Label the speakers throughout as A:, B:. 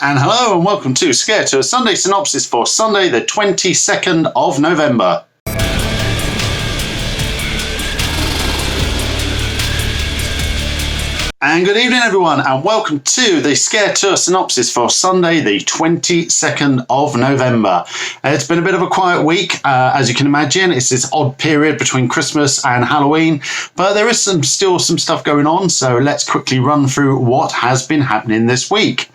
A: And hello and welcome to ScareTOUR Sunday Synopsis for Sunday the 22nd of November. And good evening everyone and welcome to the ScareTOUR Synopsis for Sunday the 22nd of November. It's been a bit of a quiet week, as you can imagine. It's this odd period between Christmas and Halloween, but there is still some stuff going on, so let's quickly run through what has been happening this week.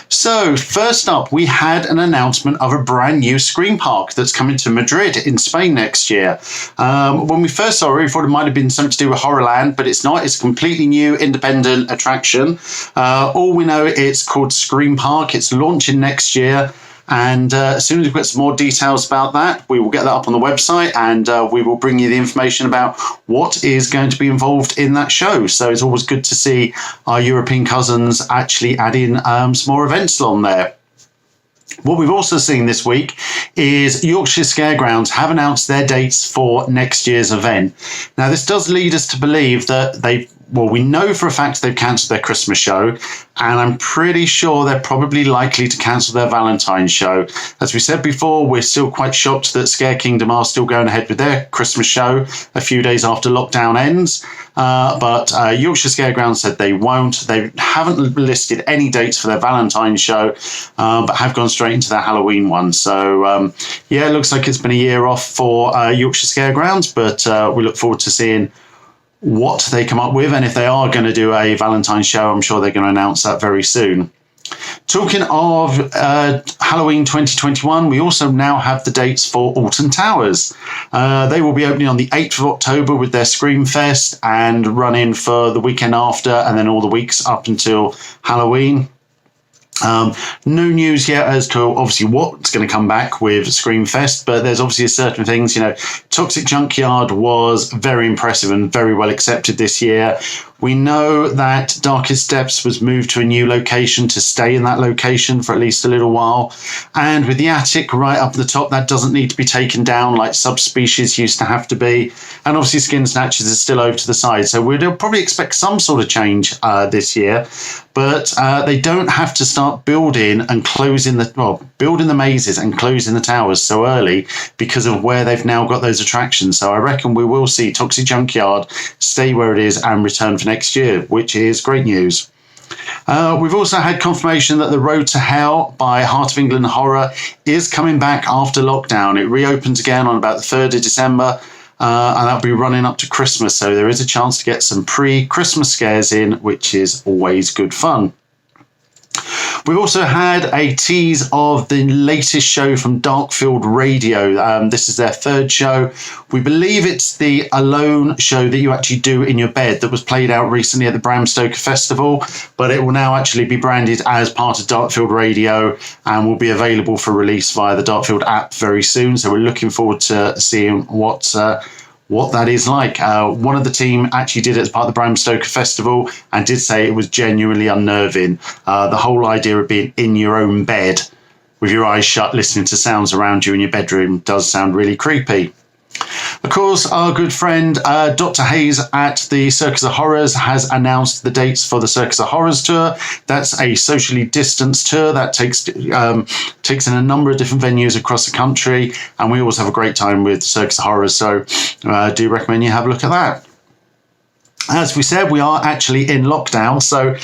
A: So first up, we had an announcement of a brand new Scream Park that's coming to Madrid in Spain next year. When we first saw it, we thought it might have been something to do with Horrorland, but it's not. It's a completely new independent attraction. All we know, it's called Scream Park. It's launching next year. And as soon as we've got some more details about that, we will get that up on the website and we will bring you the information about what is going to be involved in that show. So it's always good to see our European cousins actually adding some more events on there. What we've also seen this week is Yorkshire Scaregrounds have announced their dates for next year's event. Now, this does lead us to believe that we know for a fact they've cancelled their Christmas show, and I'm pretty sure they're probably likely to cancel their Valentine's show. As we said before, we're still quite shocked that Scare Kingdom are still going ahead with their Christmas show a few days after lockdown ends. But Yorkshire Scaregrounds said they won't. They haven't listed any dates for their Valentine's show, but have gone straight into their Halloween one. So, it looks like it's been a year off for Yorkshire Scaregrounds, but we look forward to seeing what they come up with, and if they are going to do a Valentine's show, I'm sure they're going to announce that very soon. Talking of Halloween 2021, we also now have the dates for Alton Towers. They will be opening on the 8th of October with their Scream Fest and running for the weekend after and then all the weeks up until Halloween. No news yet as to obviously what's going to come back with Scream Fest, but there's obviously certain things. Toxic Junkyard was very impressive and very well accepted this year. We know that Darkest Depths was moved to a new location to stay in that location for at least a little while. And with the attic right up the top, that doesn't need to be taken down like Subspecies used to have to be. And obviously Skin Snatchers is still over to the side. So we'd probably expect some sort of change this year. But they don't have to start building the mazes and closing the towers so early because of where they've now got those attractions. So I reckon we will see Toxic Junkyard stay where it is and return for next year, which is great news. We've also had confirmation that The Road to Hell by Heart of England Horror is coming back after lockdown. It reopens again on about the 3rd of December. And that'll be running up to Christmas, so there is a chance to get some pre-Christmas scares in, which is always good fun. We've also had a tease of the latest show from Darkfield Radio. This is their 3rd show. We believe it's the Alone show that you actually do in your bed that was played out recently at the Bram Stoker Festival, but it will now actually be branded as part of Darkfield Radio and will be available for release via the Darkfield app very soon. So we're looking forward to seeing what that is like. One of the team actually did it as part of the Bram Stoker Festival and did say it was genuinely unnerving. The whole idea of being in your own bed with your eyes shut, listening to sounds around you in your bedroom does sound really creepy. Of course, our good friend Dr. Hayes at the Circus Horrors has announced the dates for the Circus Horrors tour. That's a socially distanced tour that takes in a number of different venues across the country, and we always have a great time with Circus Horrors, so I do recommend you have a look at that. As we said, we are actually in lockdown, so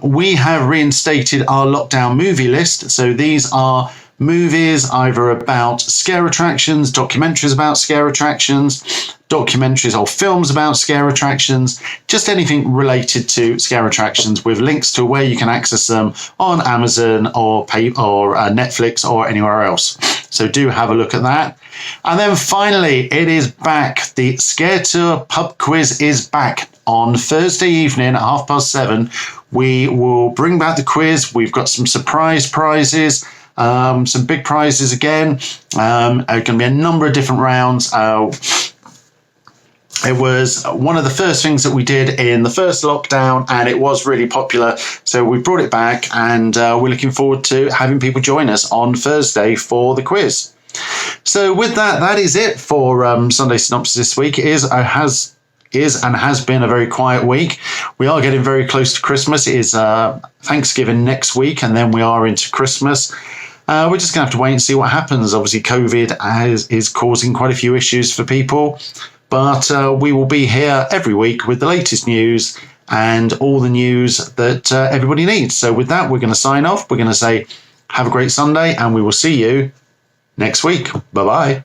A: we have reinstated our lockdown movie list. So these are movies either about scare attractions, documentaries about scare attractions, documentaries or films about scare attractions, just anything related to scare attractions with links to where you can access them on Amazon or Netflix or anywhere else. So do have a look at that. And then finally, it is back. The ScareTOUR Pub Quiz is back on Thursday evening at 7:30. We will bring back the quiz. We've got some surprise prizes. Some big prizes again. Going to be a number of different rounds. It was one of the first things that we did in the first lockdown, and it was really popular. So we brought it back, and we're looking forward to having people join us on Thursday for the quiz. So with that is it for Sunday Synopsis this week. It has is and has been a very quiet week. We are getting very close to Christmas. It is Thanksgiving next week, and then we are into Christmas. We're just going to have to wait and see what happens. Obviously, COVID is causing quite a few issues for people, but we will be here every week with the latest news and all the news that everybody needs. So with that, we're going to sign off. We're going to say have a great Sunday, and we will see you next week. Bye-bye.